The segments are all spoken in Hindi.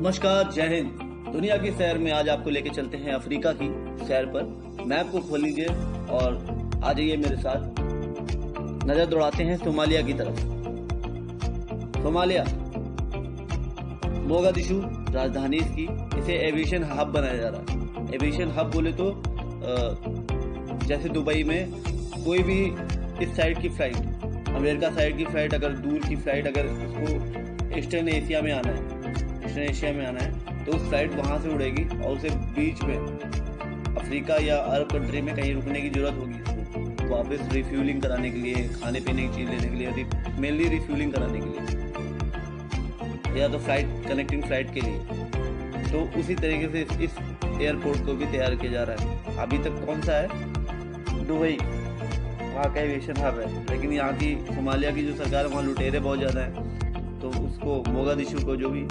नमस्कार, जय हिंद। दुनिया की सैर में आज आपको लेके चलते हैं अफ्रीका की सैर पर। मैप को खोल लीजिए और आ जाइए मेरे साथ। नजर दौड़ाते हैं सोमालिया की तरफ। सोमालिया, मोगादिशु राजधानी इसकी। इसे एविएशन हब बनाया जा रहा है। एविएशन हब बोले तो जैसे दुबई में कोई भी इस साइड की फ्लाइट, अमेरिका साइड की फ्लाइट, अगर दूर की फ्लाइट, अगर उसको ईस्टर्न एशिया में आना है तो उस फ्लाइट वहां से उड़ेगी और उसे बीच में अफ्रीका या अरब कंट्री में कहीं रुकने की जरूरत होगी उसको वापस रिफ्यूलिंग कराने के लिए, खाने पीने की चीज लेने के लिए, मेनली रिफ्यूलिंग कराने के लिए या तो फ्लाइट कनेक्टिंग फ्लाइट के लिए। तो उसी तरीके से इस एयरपोर्ट को भी तैयार किया जा रहा है। अभी तक कौन सा है? दुबई, वहाँ का एविएशन हब है। लेकिन यहाँ की सोमालिया की जो सरकार है, वहाँ लुटेरे बहुत ज़्यादा है, तो उसको मोगादिशु को जो भी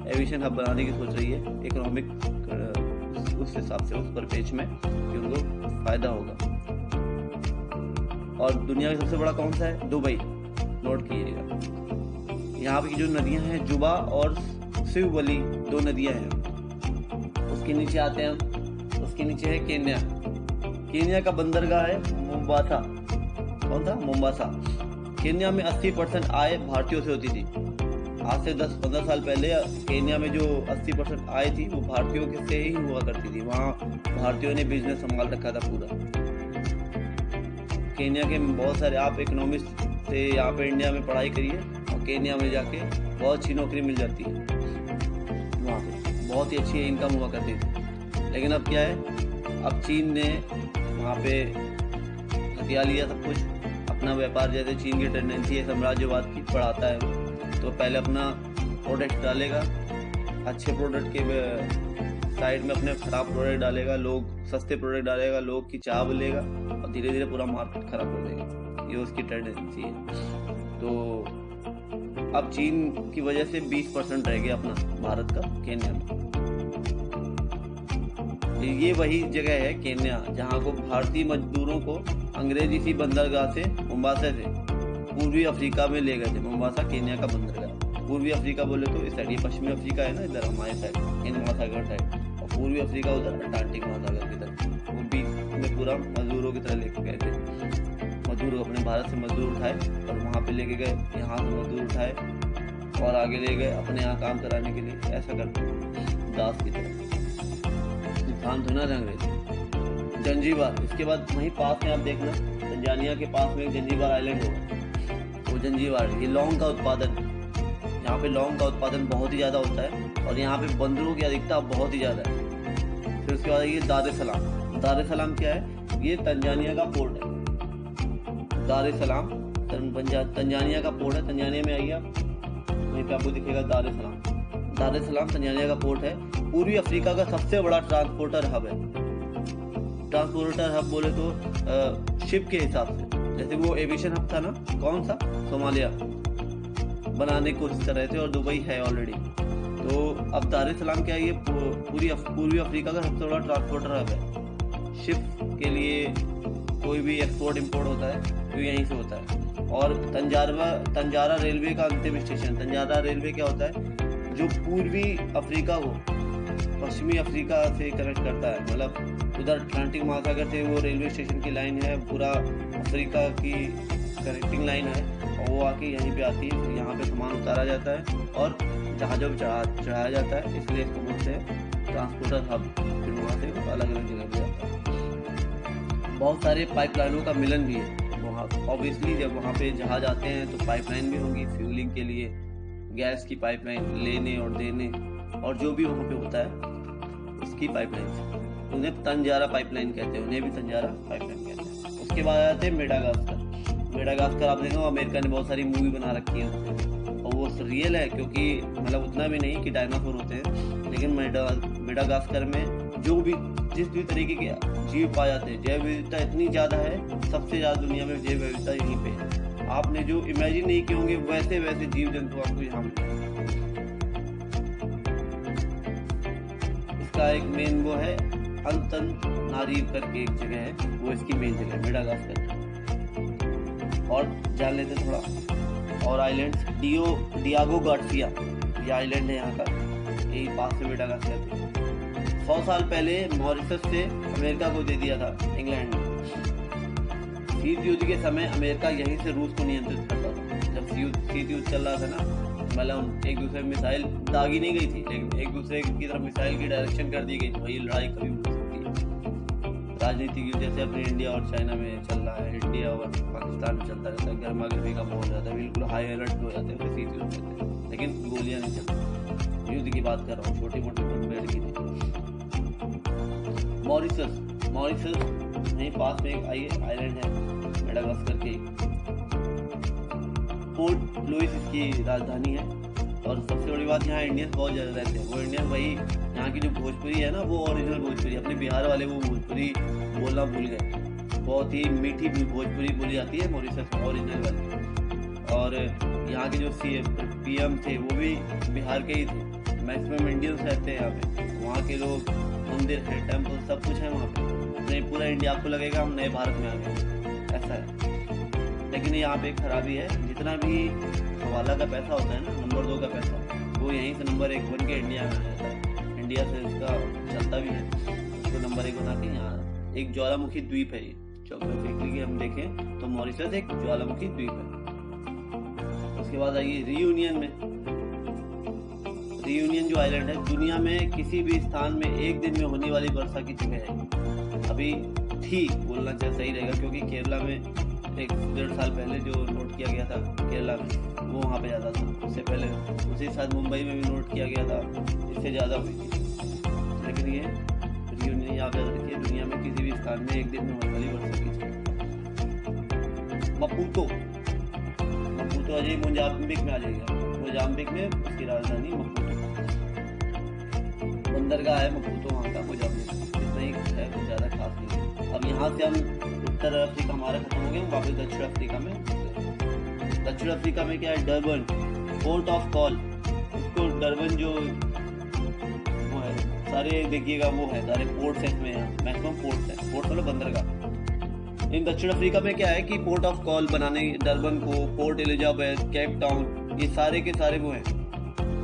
एविएशन हब बनाने की सोच रही है इकोनॉमिक उस हिसाब से, उस परिपेक्ष में कि उनको फायदा होगा। और दुनिया का सबसे बड़ा कौन सा है? दुबई। नोट कीजिएगा। यहाँ की जो नदियाँ हैं, जुबा और सिवली, दो नदियाँ हैं। उसके नीचे आते हैं हम, उसके नीचे है केन्या। केन्या का बंदरगाह है मोम्बासा। कौन था? मोम्बासा। केन्या में 80% आय भारतीयों से होती थी। आज से 10-15 साल पहले केन्या में जो 80% आय थी वो भारतीयों के से ही हुआ करती थी। वहाँ भारतीयों ने बिजनेस संभाल रखा था पूरा। केन्या के बहुत सारे, आप इकोनॉमिस्ट से यहाँ पे इंडिया में पढ़ाई करिए और केन्या में जाके बहुत अच्छी नौकरी मिल जाती है। वहाँ पे बहुत ही अच्छी इनकम हुआ करती थी। लेकिन अब क्या है, अब चीन ने वहाँ पे हथिया लिया सब कुछ, अपना व्यापार, जैसे चीन की टेंडेंसी है साम्राज्यवाद की, बढ़ाता है। तो पहले अपना प्रोडक्ट डालेगा, अच्छे प्रोडक्ट के साइड में अपने खराब प्रोडक्ट डालेगा, लोग सस्ते प्रोडक्ट डालेगा, लोग की चाह लेगा और धीरे धीरे पूरा मार्केट खराब हो जाएगा। ये उसकी टेंडेंसी है। तो अब चीन की वजह से 20% रह गया अपना भारत का केन्या में। ये वही जगह है केन्या जहाँ को भारतीय मजदूरों को अंग्रेज इसी बंदरगाह से, मोम्बासा से पूर्वी अफ्रीका में ले गए थे। मोम्बासा केन्या का बंदरगाह। पूर्वी अफ्रीका बोले तो इस साइड, ये पश्चिमी अफ्रीका है ना, इधर हमारे साइड हिंद महासागर साइड, और पूर्वी अफ्रीका उधर अटलांटिक महासागर की तरफ। वो बीच में पूरा मजदूरों की तरह लेके गए थे। मजदूर अपने भारत से मजदूर उठाए और वहाँ पे लेके गए, यहाँ से मजदूर उठाए और आगे ले गए अपने यहाँ काम कराने के लिए। ऐसा करते दास की तरह ध्यान धुना थे अंग्रेज। जंजीबार, इसके बाद वहीं पास में आप देखना, तंजानिया के पास में एक जंजीबार आइलैंड होगा। वो जंजीबार, ये लौंग का उत्पादन, यहाँ पे लौंग का उत्पादन बहुत ही ज़्यादा होता है और यहाँ पे बंदरों की अधिकता बहुत ही ज़्यादा है। फिर उसके बाद ये दार es सलाम। दार es सलाम क्या है? ये तंजानिया का पोर्ट है। दार es सलाम तंजानिया का पोर्ट है। तंजानिया में आइए आप, वहीं पे आपको दिखेगा दार es सलाम। दार es सलाम तंजानिया का पोर्ट है। पूर्वी अफ्रीका का सबसे बड़ा ट्रांसपोर्टर हब है। ट्रांसपोर्टर हब बोले तो शिप के हिसाब से, जैसे वो एविएशन हब था ना, कौन सा? सोमालिया बनाने की कोशिश कर रहे थे और दुबई है ऑलरेडी। तो अब दार es सलाम क्या है? ये पूर्वी अफ्रीका का सबसे बड़ा ट्रांसपोर्टर हब है। शिप के लिए कोई भी एक्सपोर्ट इंपोर्ट होता है तो यहीं से होता है। और तंजारा रेलवे का अंतिम स्टेशन। तंजारा रेलवे क्या होता है? जो पूर्वी अफ्रीका को पश्चिमी अफ्रीका से कनेक्ट करता है। मतलब उधर अटलांटिक महासागर से वो रेलवे स्टेशन की लाइन है, पूरा अफ्रीका की कनेक्टिंग लाइन है, और वो आके यहीं पे आती है। यहाँ पे सामान उतारा जाता है और जहाज़ों पर चढ़ाया जाता है, इसलिए इसको बोलते हैं ट्रांसपोर्टर हब। फिर वहाँ से अलग अलग जगह पे जाता है। बहुत सारे पाइपलाइनों का मिलन भी है वहाँ। ऑब्वियसली जब वहाँ पे जहाज आते हैं तो पाइपलाइन भी होगी फ्यूलिंग के लिए, गैस की पाइपलाइन लेने और देने, और जो भी वहाँ पे होता है उसकी पाइपलाइन, उन्हें तंजारा पाइपलाइन कहते हैं। उन्हें भी तंजारा पाइपलाइन कहते हैं। उसके बाद आते हैं मेडागास्कर। मेडागास्कर आप देखो, अमेरिका ने बहुत सारी मूवी बना रखी है और वो रियल है, क्योंकि मतलब उतना भी नहीं कि डायनासोर होते हैं, लेकिन मेडागास्कर में जो भी जिस भी तरीके के जीव पाए जाते हैं, जैव विविधता इतनी ज़्यादा है, सबसे ज़्यादा दुनिया में जैव विविधता यहीं पे है। आपने जो इमेजिन नहीं किए होंगे वैसे वैसे जीव जंतु आपको यहाँ मिलेंगे। इसका एक मेन वो है अंतनारीव करके एक जगह है, वो इसकी मेन जगह है मेडागास्कर। और जान लेते थोड़ा और आइलैंड्स। डियागो गार्सिया ये आइलैंड है यहाँ का। यही पास में बेटा का शेयर थे। 100 साल पहले मॉरिशस से अमेरिका को दे दिया था इंग्लैंड ने। शीत युद्ध के समय अमेरिका यहीं से रूस को नियंत्रित करता था। जब शीत युद्ध चल रहा था ना, मतलब एक दूसरे में मिसाइल दागी नहीं गई थी, लेकिन एक दूसरे की तरफ मिसाइल की डायरेक्शन कर दी गई थी। वही लड़ाई कभी हो सकती है। राजनीतिक युद्ध जैसे अपने इंडिया और चाइना में चल रहा है, इंडिया और पाकिस्तान में चलता रहता है, गर्मा गर्मी का माहौल रहता है, बिल्कुल हाई अलर्ट हो जाते हैं, शीत युद्ध कहते हैं, लेकिन गोलियां नहीं चलती। युद्ध की बात कर रहा हूँ, छोटी मोटी मुठभेड़ की नहीं। मॉरिशस यहीं पास में एक आइलैंड है, मेडागास्कर के। पोर्ट लुइस इसकी राजधानी है। और सबसे बड़ी बात, यहाँ इंडियंस बहुत ज़्यादा रहते हैं। वो इंडियन वही यहाँ की जो भोजपुरी है ना, वो ओरिजिनल भोजपुरी, अपने बिहार वाले वो भोजपुरी बोलना भूल गए। बहुत ही मीठी भोजपुरी बोली जाती है मॉरिशस में, ओरिजिनल वाली। और यहाँ के जो PM थे वो भी बिहार के ही थे। मैक्सिमम इंडियंस रहते हैं यहाँ पे। वहाँ के लोग, मंदिर है, टेम्पल, सब कुछ है वहाँ पे। नहीं, पूरा इंडिया आपको लगेगा हम नए भारत में आ गए, ऐसा है। लेकिन यहाँ पे एक खराबी है, जितना भी हवाला का पैसा होता है ना, नंबर 2 का पैसा, वो यहीं से नंबर 1 बन के इंडिया में आ जाता है। इंडिया से इसका चलता भी है, उसको नंबर 1 बना के यहाँ एक ज्वालामुखी द्वीप है। ये ज्योग्राफिकली की हम देखें तो मॉरिशस एक ज्वालामुखी द्वीप है। उसके बाद आइए रियूनियन में। रियूनियन जो आइलैंड है, दुनिया में किसी भी स्थान में एक दिन में होने वाली वर्षा की जगह है। अभी थी बोलना चाहिए, सही रहेगा, क्योंकि केरला में 1-1.5 साल पहले जो नोट किया गया था केरला में, वो वहाँ पे ज़्यादा था। उससे पहले उसी साथ मुंबई में भी नोट किया गया था, इससे ज़्यादा हुई थी। लेकिन ये रियूनियन याद रखिए, दुनिया में किसी भी स्थान में एक दिन में होने वाली वर्षा की जगह। मपूतो अजय मोजाम्बिक में आ जाएगा। मोजाम्बिक में उसकी राजधानी मपूतो, बंदरगाह है मपूतो वहाँ का, मोजाम्बिक। इतना ही है, कुछ ज़्यादा खास नहीं। अब यहाँ से हम उत्तर अफ्रीका हमारा खत्म हो गया, वापस दक्षिण अफ्रीका में। दक्षिण अफ्रीका में क्या है, डरबन, पोर्ट ऑफ कॉल। उसको डरबन जो वो है, सारे देखिएगा वो है, सारे पोर्ट्स है इसमें, यहाँ मैक्सिमम पोर्ट्स है। पोर्ट मतलब बंदरगाह। इन दक्षिण अफ्रीका में क्या है कि पोर्ट ऑफ कॉल बनाने, डरबन को, पोर्ट एलिजाबेथ, केप टाउन, ये सारे के सारे वो हैं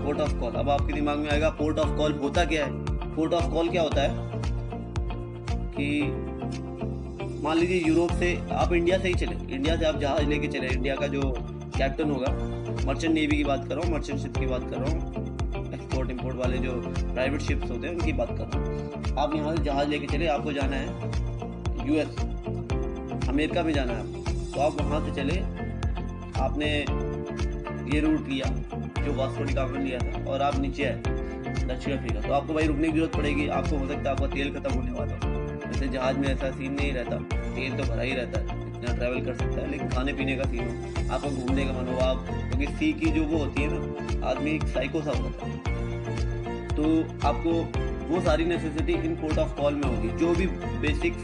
पोर्ट ऑफ कॉल। अब आपके दिमाग में आएगा पोर्ट ऑफ कॉल होता क्या है। पोर्ट ऑफ कॉल क्या होता है कि मान लीजिए यूरोप से आप इंडिया से ही चले, इंडिया से आप जहाज लेके चले, इंडिया का जो कैप्टन होगा, मर्चेंट नेवी की बात कर रहा हूँ, मर्चेंट शिप की बात कर रहा हूँ, एक्सपोर्ट इंपोर्ट वाले जो प्राइवेट शिप्स होते हैं उनकी बात कर रहा हूँ। आप यहाँ से जहाज लेके चले, आपको जाना है US, अमेरिका में जाना है, तो आप वहाँ से चले, आपने ये रूट लिया जो वास्को डी गामा ने लिया था, और आप नीचे आए दक्षिण अफ्रीका, तो आपको भाई रुकने की जरूरत पड़ेगी। आपको हो सकता है आपका तेल खत्म होने वाला हो। जैसे जहाज में ऐसा सीन नहीं रहता, तेल तो भरा ही रहता है, इतना ट्रैवल कर सकता है, लेकिन खाने पीने का सीन हो, आपको घूमने का मन हो, आप, क्योंकि सी की जो वो होती है ना, आदमी एक साइको सा होता है, तो आपको वो सारी necessity in port of call में होगी। जो भी बेसिक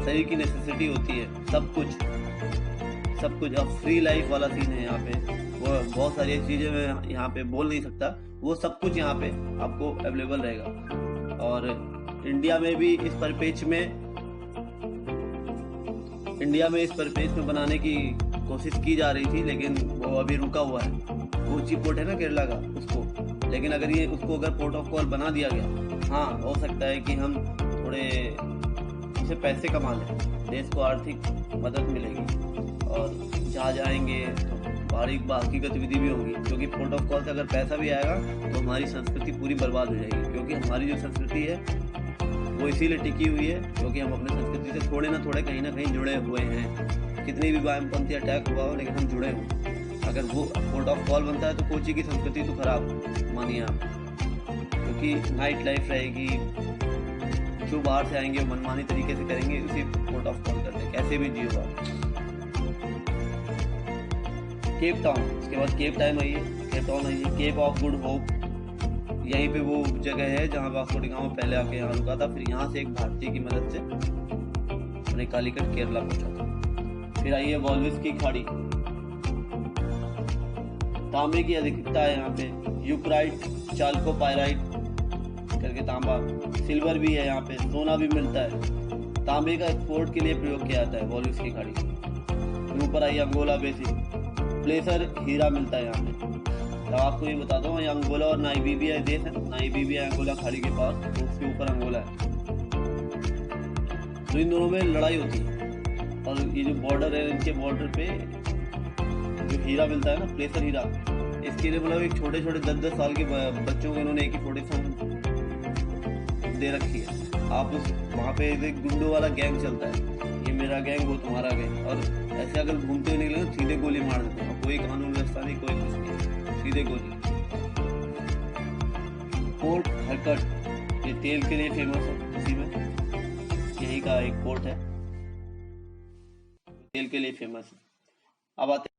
शरीर की नेसेसिटी होती है, सब कुछ। अब फ्री लाइफ वाला सीन है यहाँ पे, वो बहुत सारी चीज़ें मैं यहाँ पे बोल नहीं सकता, वो सब कुछ यहाँ पे आपको अवेलेबल रहेगा। और इंडिया में इस परिपेक्ष में बनाने की कोशिश की जा रही थी, लेकिन वो अभी रुका हुआ है। कोची पोर्ट है ना केरला का, उसको, लेकिन अगर पोर्ट ऑफ कॉल बना दिया गया, हाँ हो सकता है कि हम थोड़े उससे पैसे कमा लें, देश को आर्थिक मदद मिलेगी, और जहाँ जाएंगे तो बाकी गतिविधि भी होगी। क्योंकि पोर्ट ऑफ कॉल से अगर पैसा भी आएगा तो हमारी संस्कृति पूरी बर्बाद हो जाएगी, क्योंकि हमारी जो संस्कृति है वो इसीलिए टिकी हुई है क्योंकि हम अपने संस्कृति से थोड़े ना थोड़े कहीं ना कहीं जुड़े हुए हैं। कितनी भी वामपंथी अटैक हुआ हो, लेकिन हम जुड़े हुए। अगर वो पोर्ट ऑफ कॉल बनता है तो कोची की संस्कृति तो खराब मानिए आप, क्योंकि नाइट लाइफ रहेगी, जो बाहर से आएंगे वो मनमानी तरीके से करेंगे, उसी पोर्ट ऑफ कॉल करते हैं, कैसे भी जियो आप। केप टाउन, उसके बाद केप टाउन आइए, केप ऑफ गुड होप, यहीं पे वो जगह है जहाँ वास्को डी गामा पहले आके यहाँ रुका था। फिर यहाँ से एक भारतीय की मदद से अपने कालीकट केरला पहुंचा था। फिर आइए वॉल्विस की खाड़ी, तांबे की अधिकता है यहाँ पे, यूक्राइट, चाल्कोपाइराइट करके तांबा, सिल्वर भी है यहाँ पे, सोना भी मिलता है। तांबे का एक्सपोर्ट के लिए प्रयोग किया जाता है वॉल्विस की खाड़ी। फिर ऊपर आइए अंगोला बेसिन, प्लेसर हीरा मिलता है यहाँ पे। मतलब आपको ये बताता हूँ, अंगोला और नामीबिया देश है, नामीबिया अंगोला खाड़ी के पास, तो उसके ऊपर अंगोला है। तो इन दोनों में लड़ाई होती है, और ये जो बॉर्डर है, इनके बॉर्डर पे जो हीरा मिलता है ना, प्लेसर हीरा, इसके लिए मतलब एक छोटे छोटे 10-10 साल के बच्चों को इन्होंने AK-47 दे रखी है। आप उस वहाँ पे एक गुंडों वाला गैंग चलता है, ये मेरा गैंग वो तुम्हारा गैंग, और ऐसे अगर घूमते हुए निकले तो सीधे गोली मार देते हैं, कोई कानून व्यवस्था नहीं, कोई कुछ नहीं, सीधे गोली। पोर्ट हरकट, ये तेल के लिए फेमस है, इसी में यही का एक पोर्ट है, तेल के लिए फेमस है। अब आते